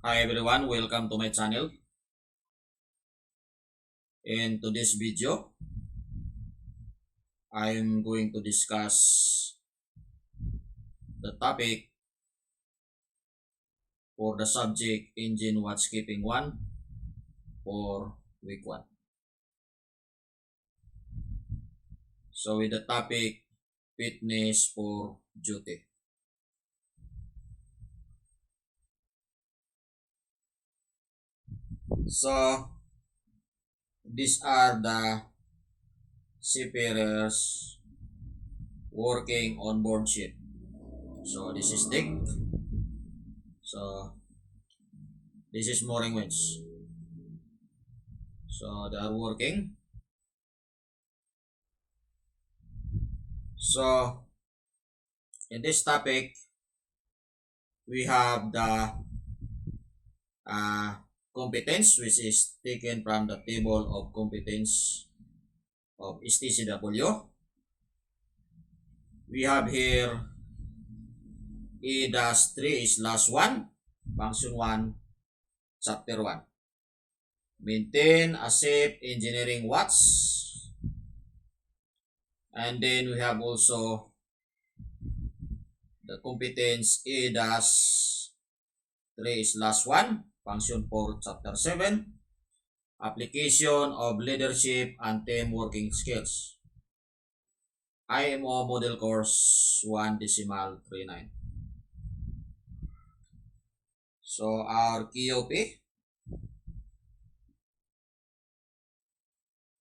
Hi everyone, welcome to my channel. In today's video, I'm going to discuss the topic for the subject Engine Watchkeeping 1 for week 1. So with the topic Fitness for Duty. So these are the seafarers working on board ship. So this is Dick. So this is mooring winch. So they are working. So in this topic, we have the competence, which is taken from the table of competence of STCW. We have here E-3/1, Function 1, Chapter 1. Maintain a safe engineering watch. And then we have also the competence E-3/1, Function 4, Chapter 7, Application of Leadership and Team Working Skills. IMO Model Course 1.39. So our KOP,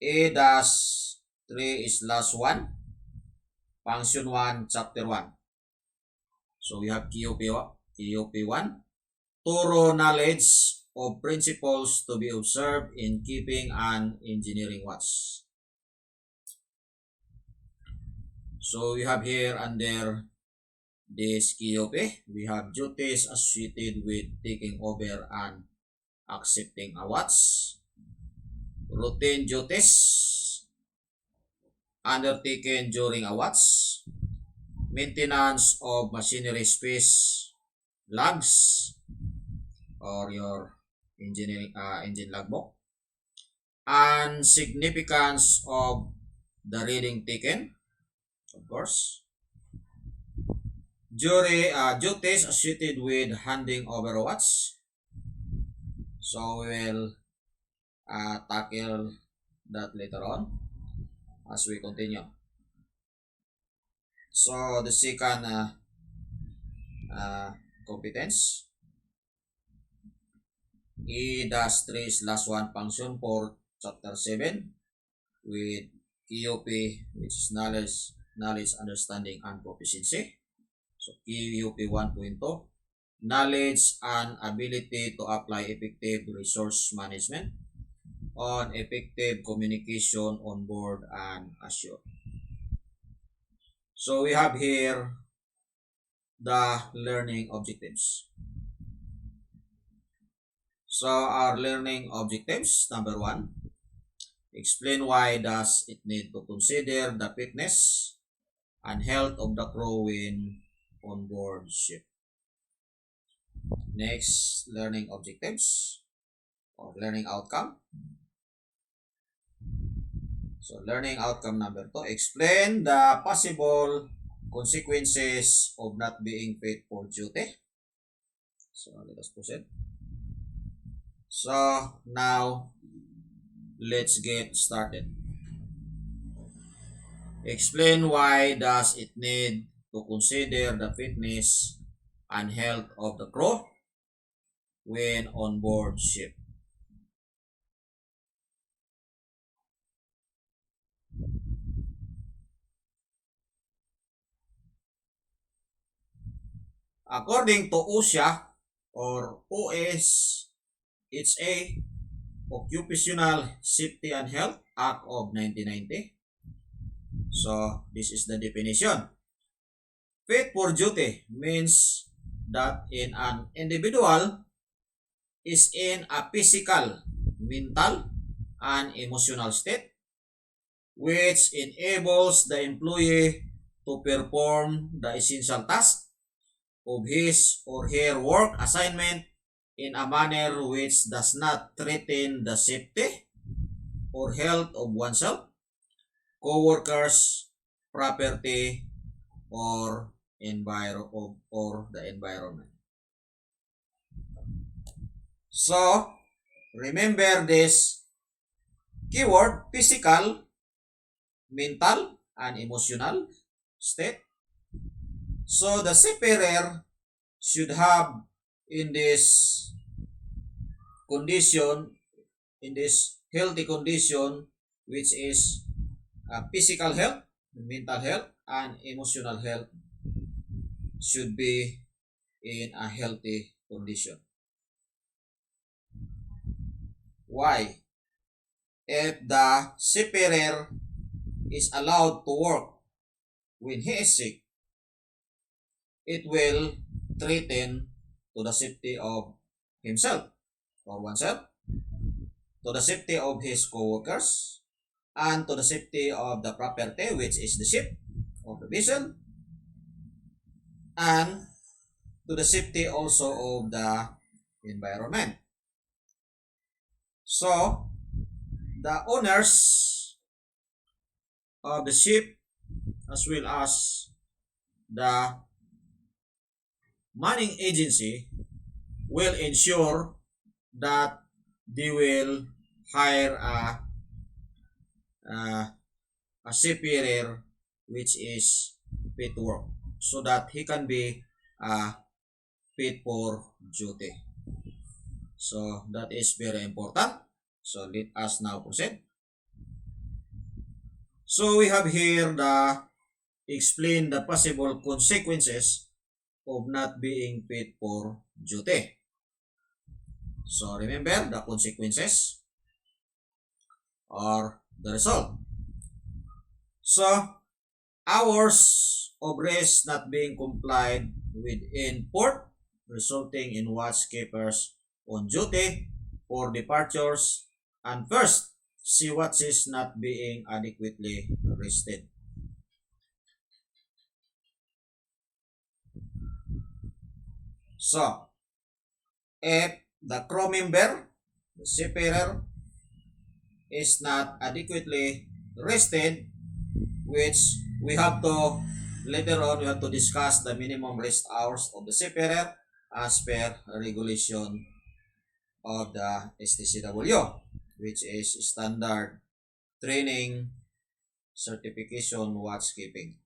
E-3/1, Function 1, Chapter 1. So we have KOP 1. Thorough knowledge of principles to be observed in keeping an engineering watch. So we have here under this KOP, we have duties associated with taking over and accepting a watch. Routine duties undertaken during a watch. Maintenance of machinery space logs or your engine logbook, and significance of the reading taken, of course. Duties associated with handing over watch. So we will tackle that later on as we continue. So the second competence, E-3/1, Function 4, Chapter 7, with KOP, which is knowledge, understanding, and proficiency. So KOP 1.2, knowledge and ability to apply effective resource management on effective communication on board and ashore. So we have here the learning objectives. So our learning objectives, number 1, explain why does it need to consider the fitness and health of the crew when on board ship. Next, learning objectives or learning outcome. So learning outcome number 2, explain the possible consequences of not being fit for duty. So let us proceed. So now let's get started. Explain why does it need to consider the fitness and health of the crew when on board ship. According to OSHA or OSHA, Occupational Safety and Health Act of 1990. So this is the definition. Fit for duty means that in an individual is in a physical, mental, and emotional state which enables the employee to perform the essential task of his or her work assignment in a manner which does not threaten the safety or health of oneself, co-workers, property, or the environment. So, remember this keyword: physical, mental, and emotional state. So, the seafarer should have in this condition, in this healthy condition, which is physical health, mental health, and emotional health should be in a healthy condition. Why? If the seafarer is allowed to work when he is sick, it will threaten to the safety of himself or oneself, to the safety of his co-workers, and to the safety of the property, which is the ship or the vessel, and to the safety also of the environment. So, the owners of the ship as well as the manning agency will ensure that they will hire a seafarer which is fit to work so that he can be fit for duty. So that is very important. So let us now proceed. So we have here the explain the possible consequences of not being fit for duty. So remember the consequences or the result. So hours of rest not being complied with in port, resulting in watchkeepers on duty for departures, and first, sea watches not being adequately rested. So, if the crew member, the seafarer, is not adequately rested, which we have to, later on, we have to discuss the minimum rest hours of the seafarer as per regulation of the STCW, which is Standard Training Certification Watchkeeping.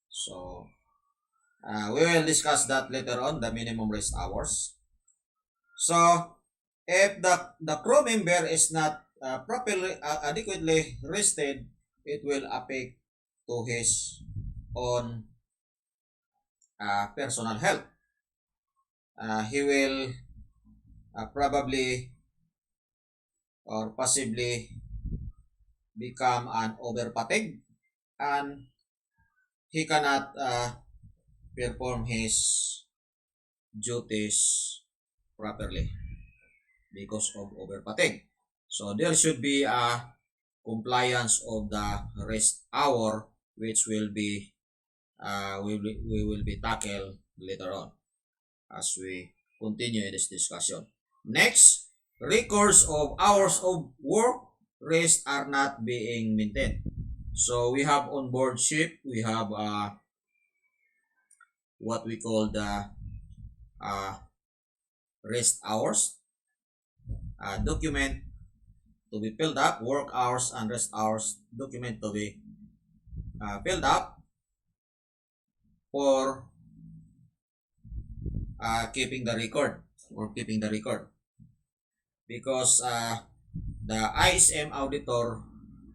So, we will discuss that later on, the minimum rest hours. So, if the crew member is not properly, adequately rested, it will affect to his own personal health. He will probably or possibly become an over fatigue, and he cannot perform his duties properly because of over fatigue. So there should be a compliance of the rest hour, which will be we will be tackled later on as we continue in this discussion. Next, records of hours of work rest are not being maintained. So we have on board ship, we have what we call the rest hours document to be filled up, work hours and rest hours document to be filled up for keeping the record because the ISM auditor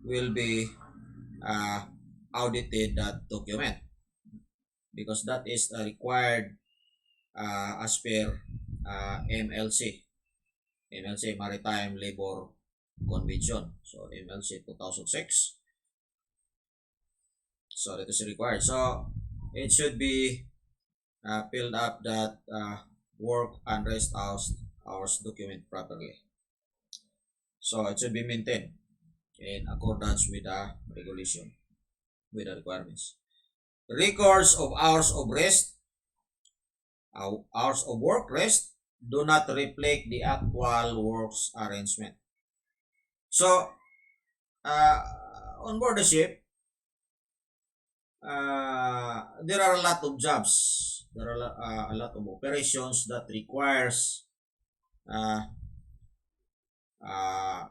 will be audited that document because that is required as per MLC Maritime Labor Convention, so MLC 2006. So that is required. So it should be filled up that work and rest hours document properly. So it should be maintained in accordance with the regulation, with the requirements. Records of hours of rest, hours of work rest do not reflect the actual works arrangement. So, uh, on board the ship, there are a lot of jobs. There are a lot of operations that requires uh,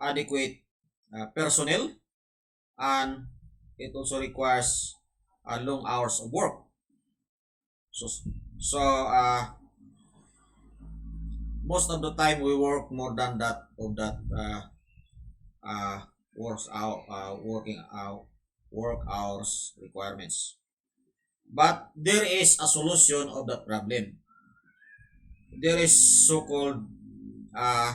adequate personnel, and it also requires long hours of work. So, so most of the time we work more than that of that works out working out work hours requirements. But there is a solution of that problem. There is so-called uh,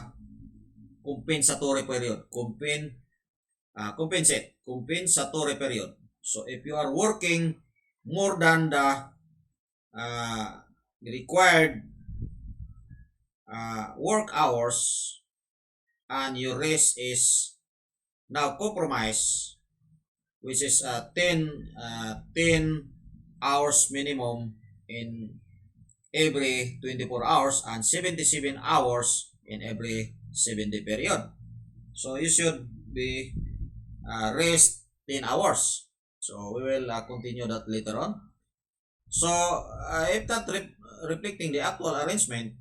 compensatory period. Compensatory period. So if you are working more than the required work hours and your rest is now compromised, which is 10 hours minimum in every 24 hours and 77 hours in every 7-day period. So you should be rest 10 hours. So we will continue that later on. So if not reflecting the actual arrangement,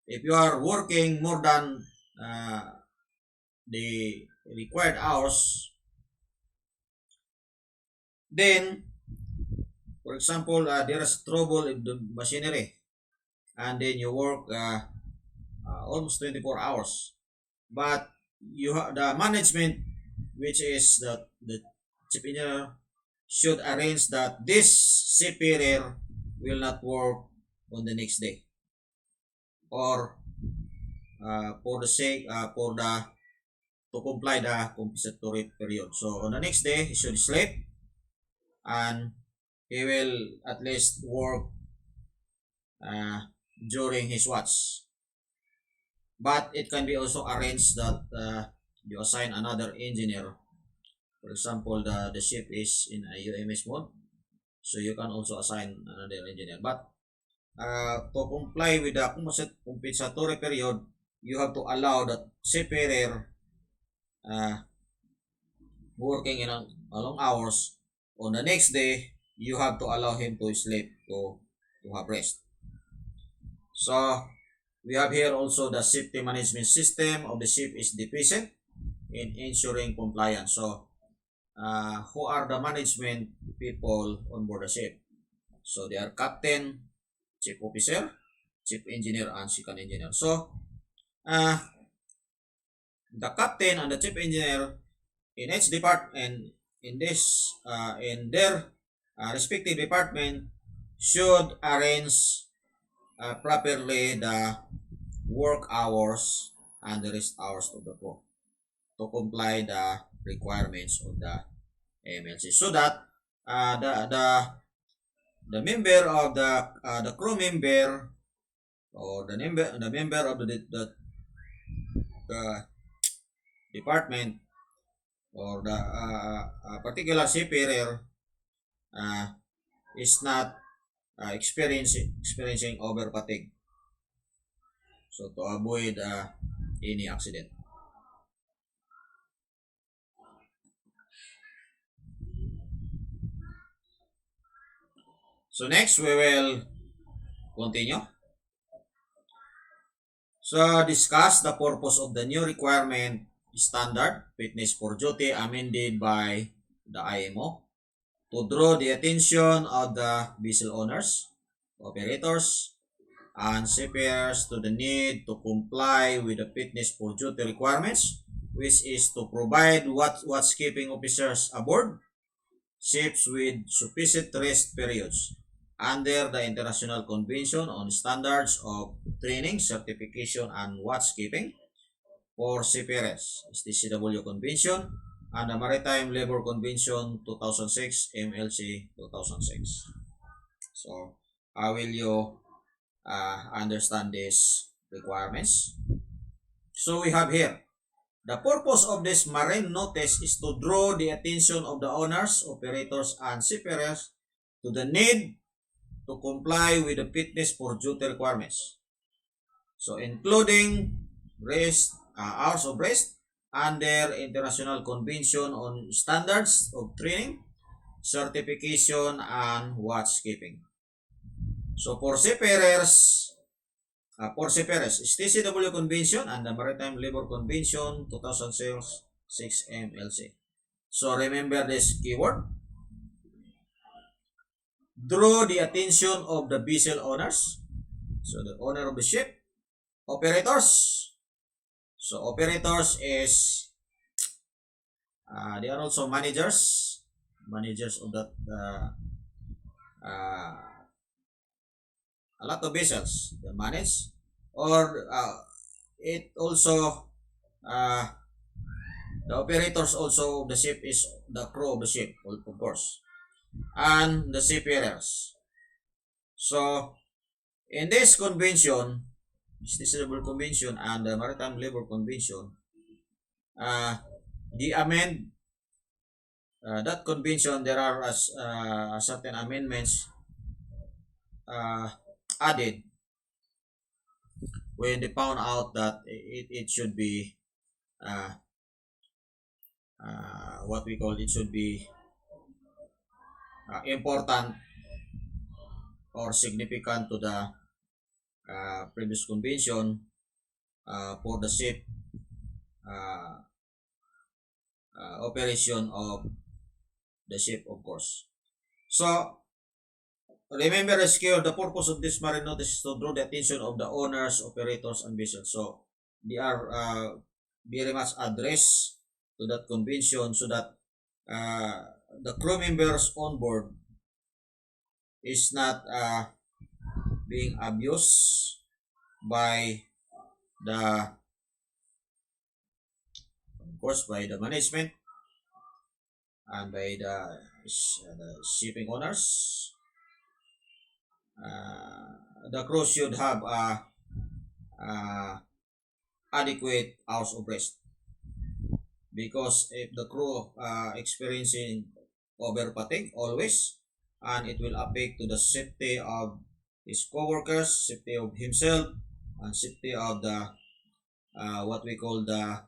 if you are working more than the required hours, then for example there is trouble in the machinery, and then you work almost 24 hours, but you have the management, which is the chief engineer, should arrange that this superior will not work on the next day, or for the sake for the to comply the compensatory period. So on the next day he should sleep, and he will at least work uh, during his watch. But it can be also arranged that you assign another engineer. For example, the ship is in a UMS mode, so you can also assign another engineer. But to comply with the compensatory period, you have to allow that superior working in a long hours. On the next day, you have to allow him to sleep, to have rest. So we have here also the safety management system of the ship is deficient in ensuring compliance. So who are the management people on board the ship? So they are captain, chief officer, chief engineer, and second engineer. So the captain and the chief engineer in each department in their respective department should arrange properly the work hours and the rest hours of the crew to comply the requirements of the MLC, so that the member of the crew member, or the member of the department, or the particular superior is not experiencing over fatigue, so to avoid any accident. So next we will continue. So discuss the purpose of the new requirement standard fitness for duty amended by the IMO to draw the attention of the vessel owners, operators, and seafarers to the need to comply with the fitness for duty requirements, which is to provide watchkeeping officers aboard ships with sufficient rest periods under the International Convention on Standards of Training, Certification, and Watchkeeping for Seafarers, STCW Convention, and the Maritime Labor Convention 2006, MLC 2006. So, how will you understand these requirements? So, we have here, the purpose of this marine notice is to draw the attention of the owners, operators, and seafarers to the need to comply with the fitness for duty requirements. So including hours of rest under International Convention on Standards of Training, Certification, and Watchkeeping. So for seafarers, TCW Convention and the Maritime Labor Convention 2006 MLC. So remember this keyword. Draw the attention of the vessel owners. So the owner of the ship. Operators. So operators is, they are also managers of that, a lot of vessels they manage, or it also, the operators also of the ship is the crew of the ship, of course, and the seafarers. So in this convention, TCW Convention and the Maritime Labor Convention, the amend that convention, there are certain amendments added when they found out that it should be, what we call, it should be important or significant to the previous convention for the ship operation of the ship, of course. So remember, rescue, the purpose of this marine notice is to draw the attention of the owners, operators, and vessels. So they are very much addressed to that convention so that the crew members on board is not being abused by the, of course, by the management and by the shipping owners. The crew should have adequate hours of rest, because if the crew experiencing over fatigue always, and it will affect to the safety of his co-workers, safety of himself, and safety of the what we call the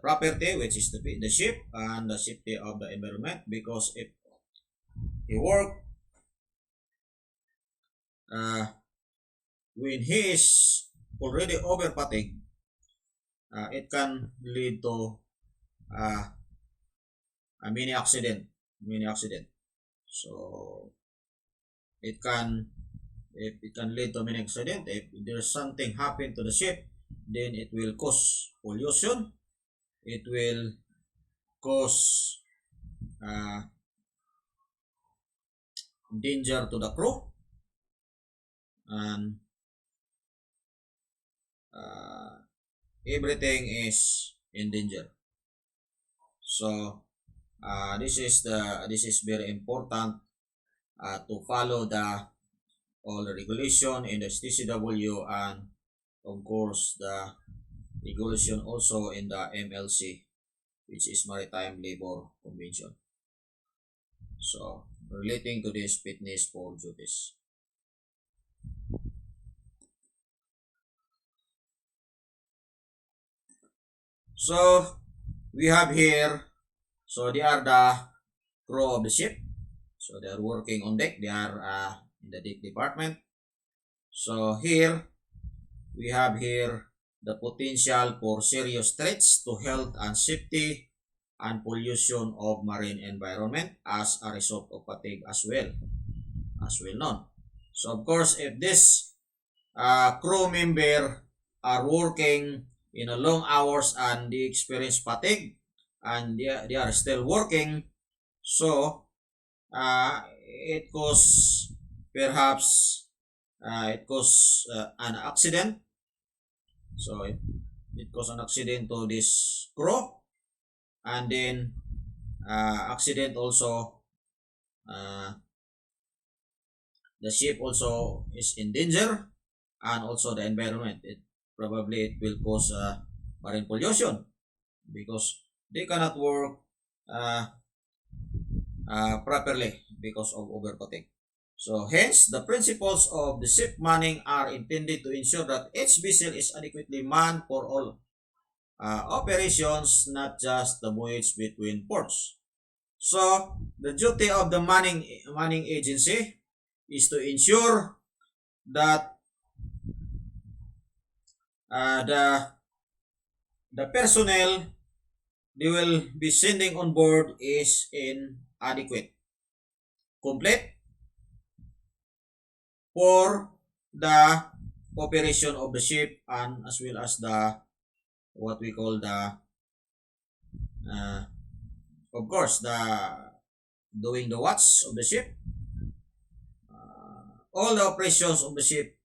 property, which is the ship, and the safety of the environment. Because if he work when he is already over fatigue, it can lead to a mini accident. So it can lead to mini accident. If there's something happen to the ship, then it will cause pollution. It will cause danger to the crew, and everything is in danger. So this is very important to follow all the regulation in the TCW, and of course the regulation also in the MLC, which is Maritime Labor Convention. So relating to this fitness for duties. So we have here, so they are the crew of the ship. So they are working on deck. They are in the deck department. So here we have here the potential for serious threats to health and safety and pollution of marine environment as a result of fatigue as well known. So of course, if this crew member are working in a long hours and they experience fatigue and they are still working, so it cause perhaps it cause an accident. So it cause an accident to this crew, and then accident also, the ship also is in danger, and also the environment. It will cause marine pollution, because they cannot work properly because of overfatigue. So hence, the principles of the ship manning are intended to ensure that each vessel is adequately manned for all operations, not just the voyage between ports. So the duty of the manning agency is to ensure that the personnel they will be sending on board is inadequate, complete for the operation of the ship, and as well as the what we call the uh, of course the doing the watch of the ship. All the operations of the ship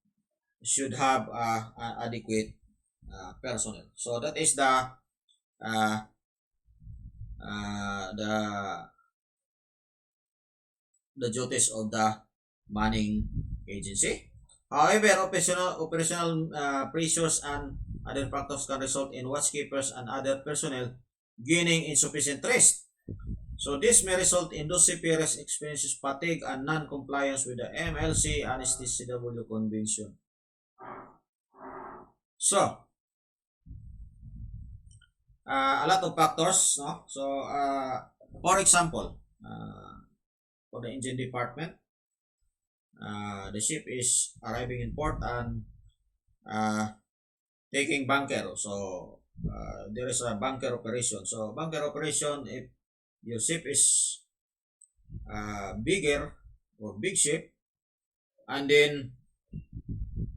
should have adequate personnel. So that is uh, uh, the the duties of the manning agency. However, operational pressures and other factors can result in watchkeepers and other personnel gaining insufficient rest. So this may result in those seafarers experiences fatigue and non-compliance with the MLC and STCW convention. So, a lot of factors, no? So, for example, for the engine department, the ship is arriving in port and uh, taking bunker. So, there is a bunker operation. So, bunker operation, if your ship is bigger or big ship, and then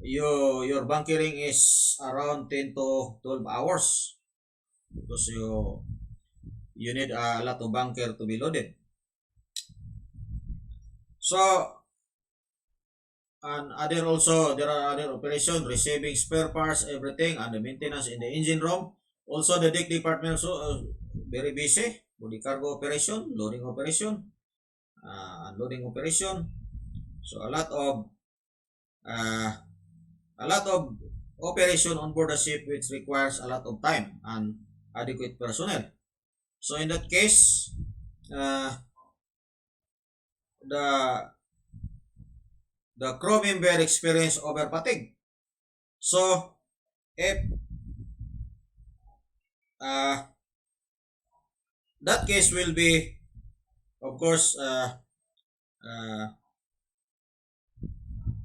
your bunkering is around 10 to 12 hours because you need a lot of bunker to be loaded. So, and other also, there are other operations, receiving spare parts, everything, and the maintenance in the engine room. Also, the deck department also very busy. Body cargo operation, loading operation, unloading operation. So, uh, a lot of operation on board the ship which requires a lot of time and adequate personnel. So, in that case, the the crew member experience over fatigue. So, if uh, that case will be, of course,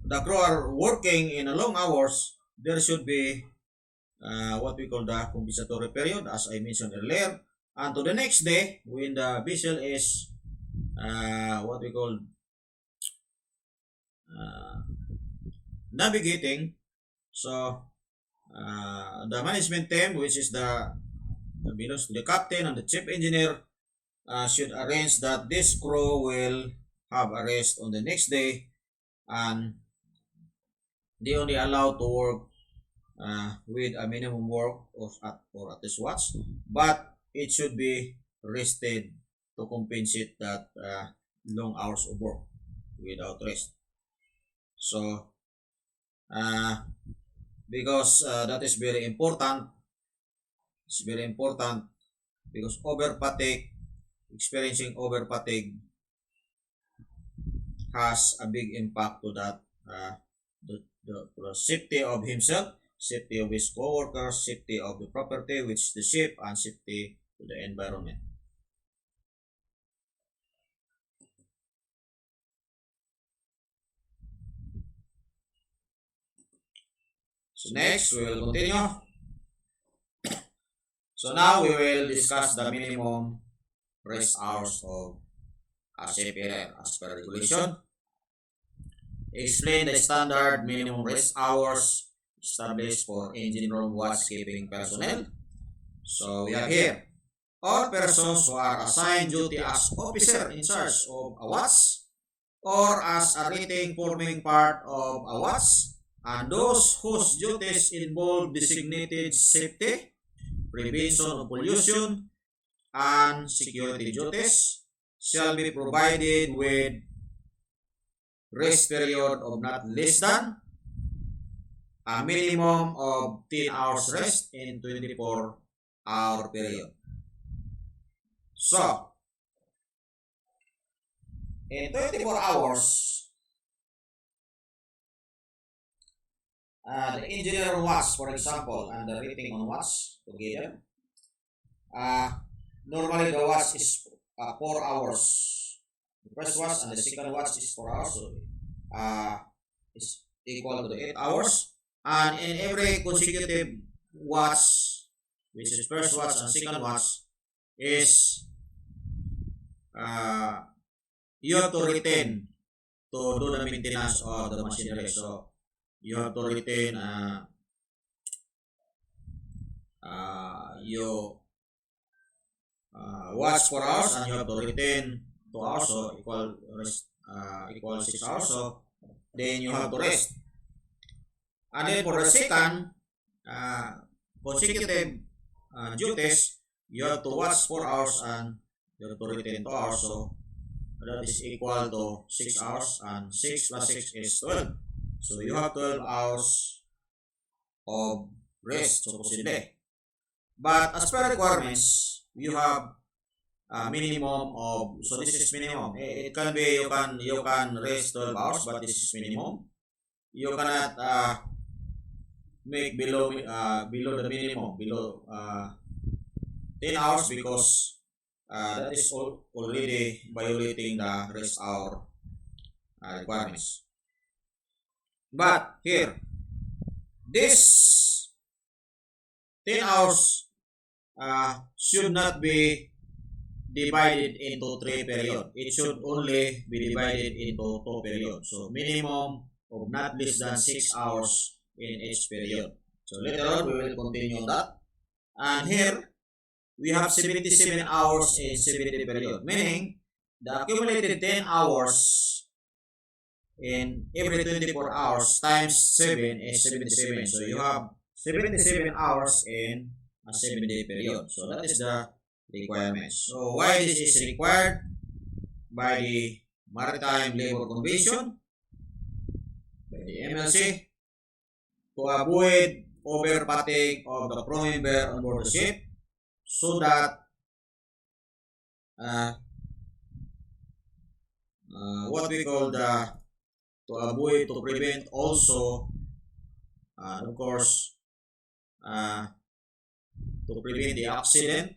the crew are working in a long hours, there should be what we call the compensatory period, as I mentioned earlier. And to the next day, when the vessel is what we call uh, navigating, so the management team, which is belongs to the captain and the chief engineer, should arrange that this crew will have a rest on the next day, and they only allowed to work with a minimum work of at least watch, but it should be rested to compensate that long hours of work without rest. So, uh, because that is very important, it's very important because over fatigue, experiencing over fatigue has a big impact to that the safety of himself, safety of his co-workers, safety of the property, which is the ship, and safety to the environment. So next, we will continue. So now we will discuss the minimum rest hours of a seafarer as per regulation. Explain the standard minimum rest hours established for engine room watchkeeping personnel. So we have here all persons who are assigned duty as officer in charge of a watch or as a rating forming part of a watch, and those whose duties involve designated safety, prevention of pollution, and security duties shall be provided with rest period of not less than a minimum of 10 hours rest in 24-hour period. So, in 24 hours, the engineer on watch, for example, and the rating on watch together. Uh, Normally the watch is 4 hours. The first watch and the second watch is 4 hours. So is equal to the 8 hours. And in every consecutive watch, which is first watch and second watch, is you have to retain to do the maintenance of the machinery. So you have to retain you watch 4 hours and you have to retain 2 hours, so equal 6 hours. So then you have to rest. And then for the second consecutive duties, you have to watch 4 hours and you have to retain 2 hours. So that is equal to 6 hours, and 6 plus 6 is 12. So you have 12 hours of rest supposedly. But as per requirements, you have a minimum of, so this is minimum. It can be you can rest 12 hours, but this is minimum. You cannot make below the minimum, below 10 hours, because that is already violating the rest hour requirements. But here, this 10 hours should not be divided into 3 periods. It should only be divided into 2 periods. So minimum of not less than 6 hours in each period. So later on, we will continue on that. And here, we have 77 hours in 70 period, meaning the accumulated 10 hours in every 24 hours times 7 is 77. So you have 77 hours in a 7-day period. So that is the requirement. So why this is required by the Maritime Labor Convention, by the MLC, to avoid over fatigue of the crew member on board the ship, so that what we call to prevent also, of course, to prevent the accident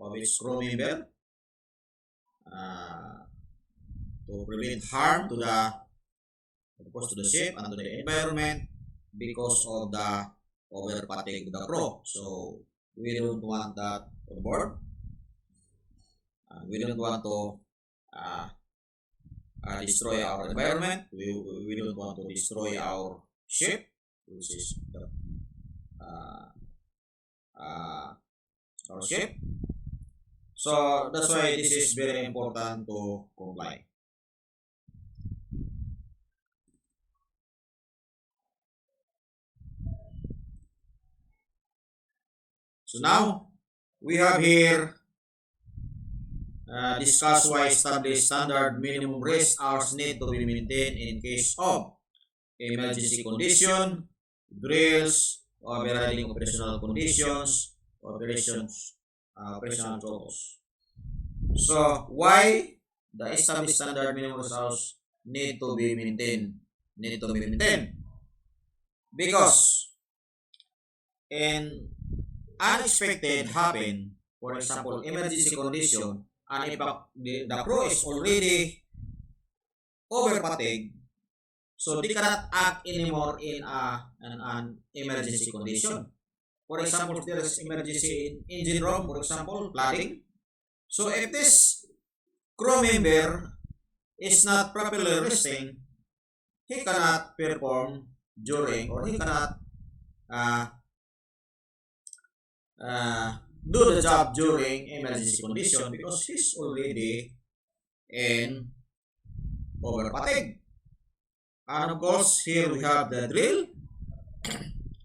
of its crew member, to prevent harm to the ship and to the environment because of the over fatigue of the crew. So we don't want that on board. We don't want to destroy our environment. We don't want to destroy our ship, which is our ship. So that's why this is very important to comply. So now we have here discuss why established standard minimum rest hours need to be maintained in case of emergency condition, drills, overriding operational conditions, operational troubles. So why the established standard minimum rest hours need to be maintained? Because in unexpected happen, for example, emergency condition, and if the crew is already over fatigued, so they cannot act anymore in an emergency condition. For example, if there is emergency in engine room, for example, flooding. So if this crew member is not properly resting, he cannot perform during, or he cannot do the job during emergency condition, because he's already in over fatigue. And of course, here we have the drill.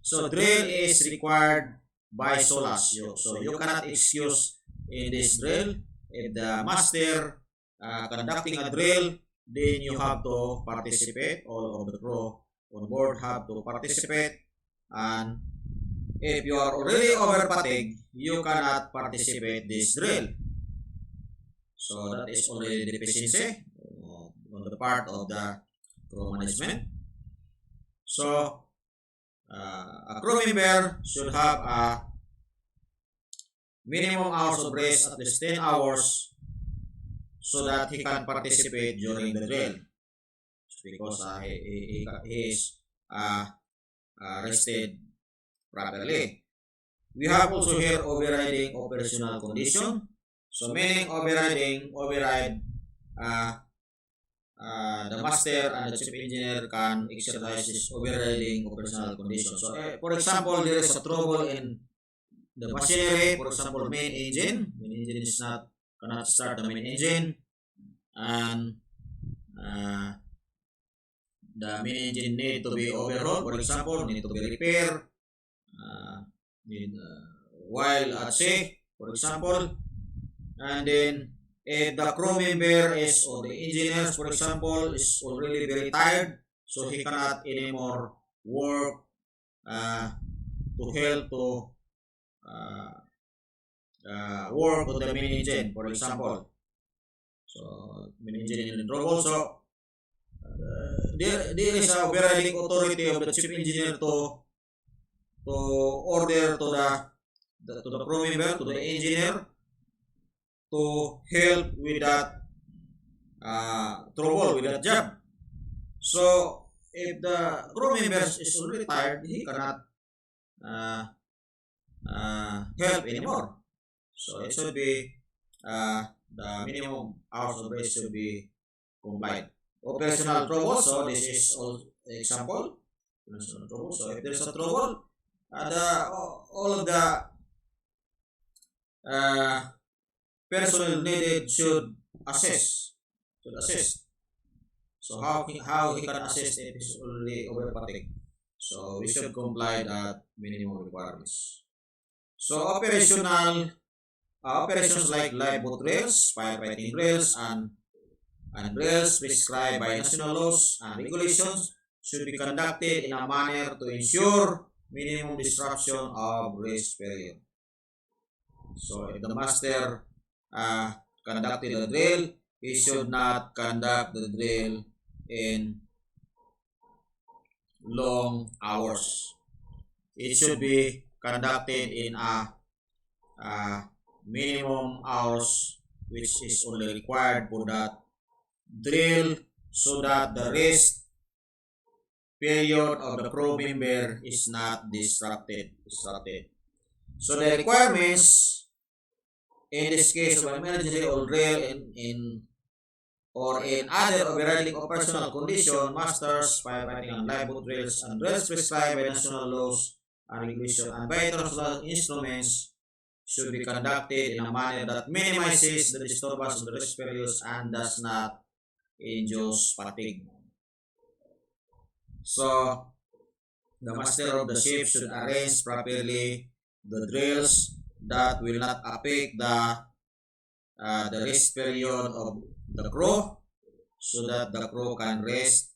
So drill is required by SOLAS. So you cannot excuse in this drill. If the master conducting a drill, then you have to participate. All of the crew on board have to participate. And if you are already over fatigued, you cannot participate this drill. So that is already deficiency on the part of the crew management. So a crew member should have a minimum hours of rest at least 10 hours so that he can participate during the drill because he is uh, rested properly. We have also here overriding operational condition. So meaning override uh, the master and the chief engineer can exercise this overriding operational condition. So for example, there is a trouble in the machinery, for example, main engine is not cannot start the main engine, and the main engine need to be overhauled, for example, need to be repaired, need, while at sea, for example, and then if the crew member is or the engineers, for example, is already very tired, so he cannot anymore work to help to work on the main engine, for example. So main engine in trouble, so there is a overriding authority of the chief engineer to order to the crew member, to the engineer, to help with that trouble with that job. So if the crew member is already tired, he cannot help anymore. So it should be the minimum hours of rest should be complied. Operational trouble. So this is all example. Operational trouble. So if there's a trouble, all of the personnel needed should assist. So how he can assist if he's already over fatigue? So we should comply that minimum requirements. So operations like live boat drills, firefighting drills, and drills prescribed by national laws and regulations should be conducted in a manner to ensure minimum disruption of rest period. So if the master conducted a drill, he should not conduct the drill in long hours. It should be conducted in a minimum hours which is only required for that drill so that the rest period of the crew member is not disrupted. So the requirements in this case of emergency or drill or in other overriding operational condition, masters, firefighting and live boat drills and drills prescribed by national laws and regulations and by international instruments should be conducted in a manner that minimizes the disturbance of the rest periods and does not induce fatigue. So the master of the ship should arrange properly the drills that will not affect the rest period of the crew so that the crew can rest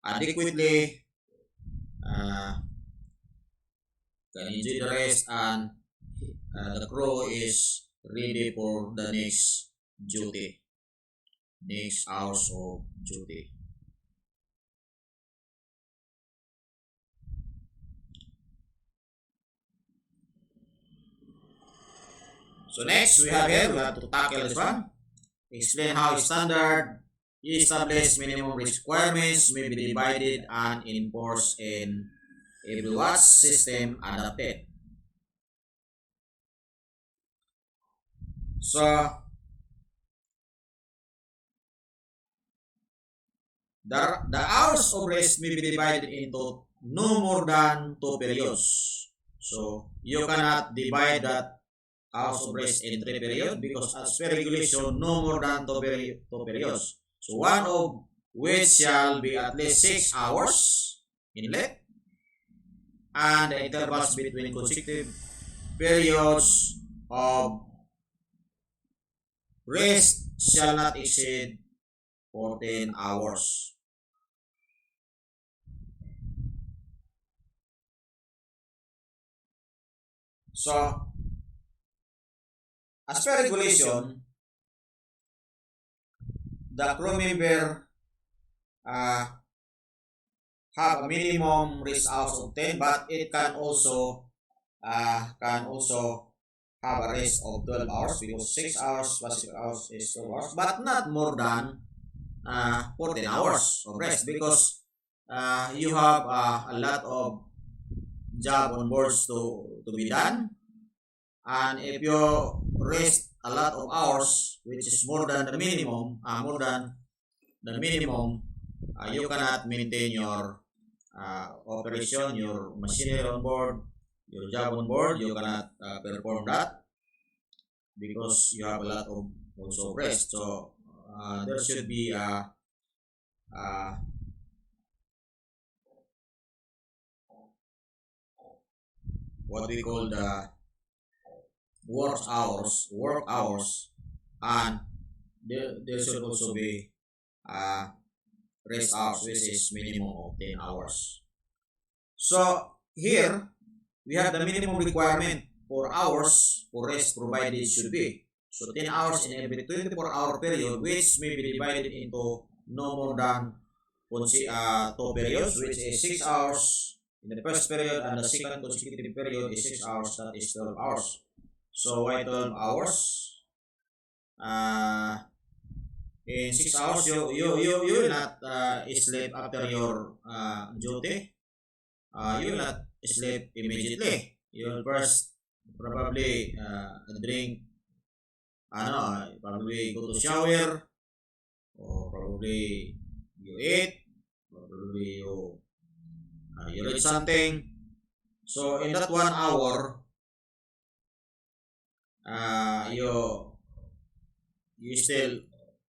adequately, can enjoy the rest, and the crew is ready for the next hours of duty. So next we have to tackle this one. Explain how standard established minimum requirements may be divided and enforced in every watch system adapted. So the hours of rest may be divided into no more than 2 periods. So you cannot divide that hours of rest in 3 periods because as per regulation, no more than 2 periods. So one of which shall be at least 6 hours in length, and the intervals between consecutive periods of rest shall not exceed 14 hours. So, as per regulation, the crew member have a minimum rest hours of 10, but it can also have a rest of 12 hours because 6 hours plus 6 hours is 12 hours, but not more than 14 hours of rest because you have a lot of job on boards to be done, and if you rest a lot of hours, which is more than the minimum, you cannot maintain your operation, your machinery on board, your job on board. You cannot perform that because you have a lot of also rest. So there should be a what we call the work hours, and there should also be uh, rest hours, which is minimum of 10 hours. So here we have the minimum requirement for hours for rest provided should be. So 10 hours in every 24-hour period, which may be divided into no more than 2 periods, which is 6 hours in the first period, and the second consecutive period is 6 hours, that is 12 hours. So why 12 hours? In 6 hours, you will not sleep after your duty. You will not sleep immediately. You will first probably drink, probably go to shower, or probably you eat, or probably you read something. So in that 1 hour, you still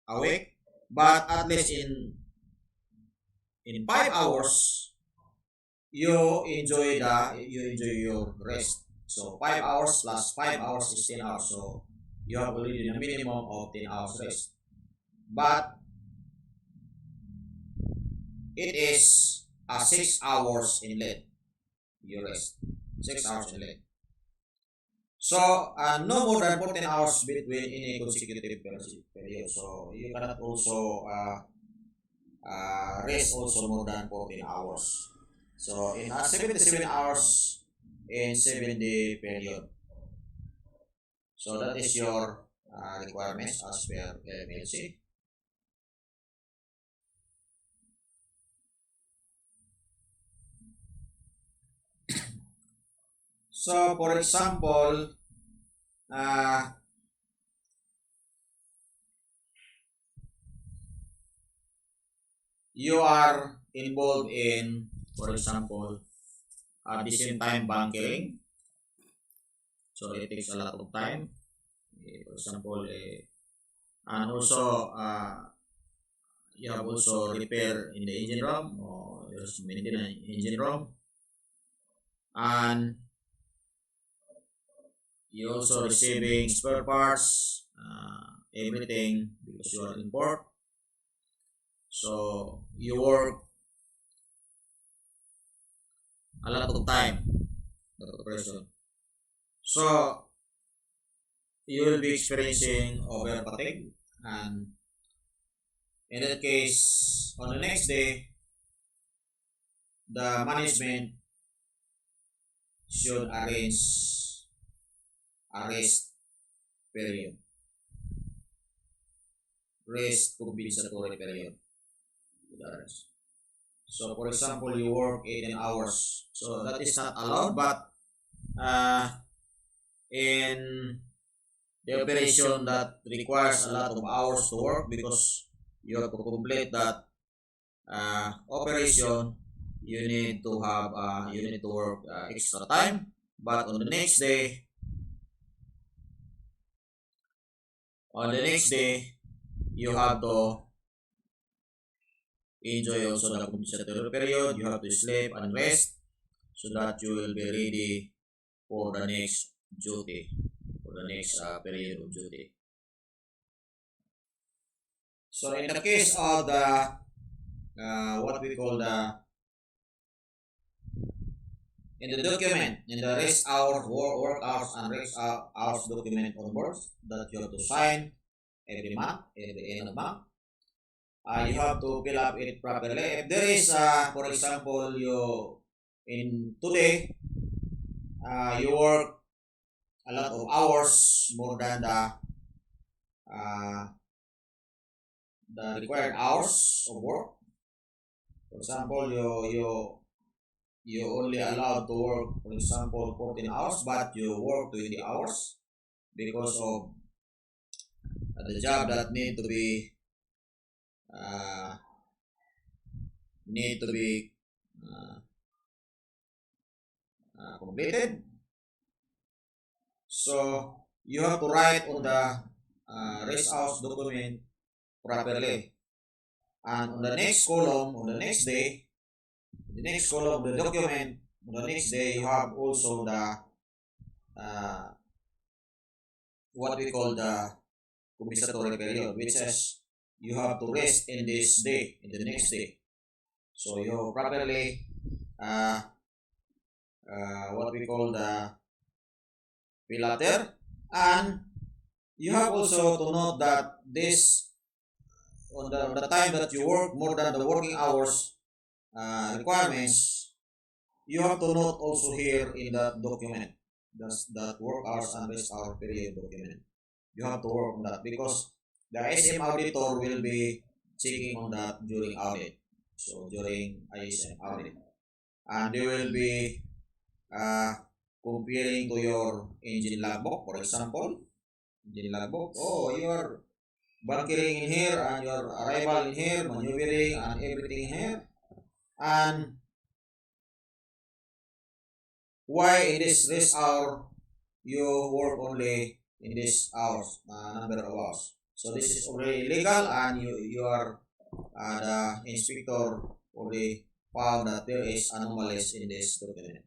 awake, but at least in 5 hours you enjoy your rest. So 5 hours plus 5 hours is 10 hours. So you have already a minimum of 10 hours rest. But it is 6 hours in length. You rest 6 hours in length. So no more than 14 hours between any consecutive period. So you cannot also rest also more than 14 hours. So in 77 hours in 7-day period. So that is your requirements as per LMLC. So for example, you are involved in, for example, at the same time bunkering. So it takes a lot of time. For example, and also you have also repair in the engine room, or there's maintenance engine room, and you also receiving spare parts, everything, because you are in port. So you work a lot of time, operation. So you will be experiencing over fatigue, and in that case, on the next day, the management should arrange a rest period, rest compensatory period with others. So for example, you work 18 hours, so that is not allowed, but in the operation that requires a lot of hours to work, because you have to complete that operation, you need to have you need to work extra time, but on the next day you have to enjoy also the compensatory period. You have to sleep and rest so that you will be ready for the next duty, for the next period of duty. So in the case of the what we call the, in the document, in the rest hours, work hours, and rest hours document on board that you have to sign every month, every end of month, you have to fill up it properly. If there is, for example, today, you work a lot of hours more than uh, the required hours of work. For example, you only allowed to work, for example, 14 hours, but you work 20 hours because of the job that uh, need to be completed. So you have to write on the rest hours document properly. And on the next column, on the next day, the next column of the document, on the next day, you have also the what we call the compensatory period, which says you have to rest in this day, in the next day. So you properly what we call the pilater, and you have also to note that this on the time that you work more than the working hours requirements, you have to note also here in that document, that work hours and rest hour period document. You have to work on that because the ISM auditor will be checking on that during audit. So during ISM audit, and they will be comparing to your engine logbook, for example, engine logbook. Oh, you're bunkering in here and your arrival in here, maneuvering and everything here. And why in this rest hour you work only in this hours, number of hours. So this is already illegal, and you are the inspector already found that there is anomalies in this document.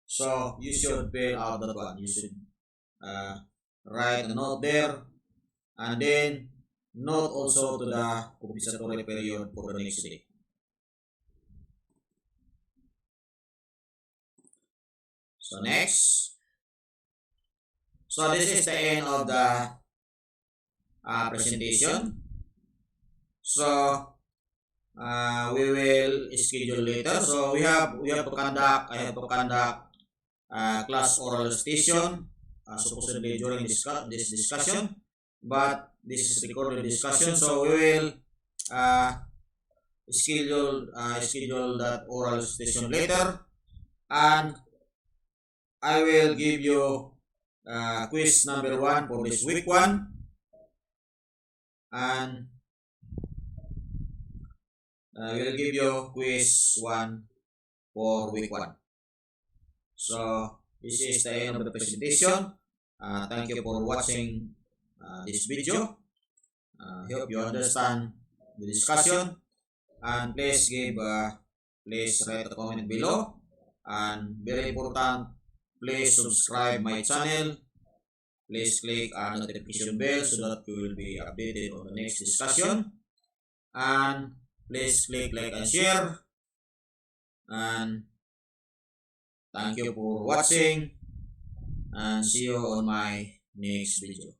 So you should fill out that one. You should write a note there, and then note also to the compensatory period for the next day. So next. So this is the end of the presentation. So we will schedule later. So I have to conduct class oral station supposedly during this discussion, but this is recorded discussion. So we will schedule that oral station later, and I will give you quiz number 1 for this week 1, and I will give you quiz 1 for week 1. So this is the end of the presentation. Thank you for watching this video. I hope you understand the discussion, and please write a comment below, and very important, please subscribe my channel. Please click on the notification bell so that you will be updated on the next discussion, and please click like and share, and thank you for watching, and see you on my next video.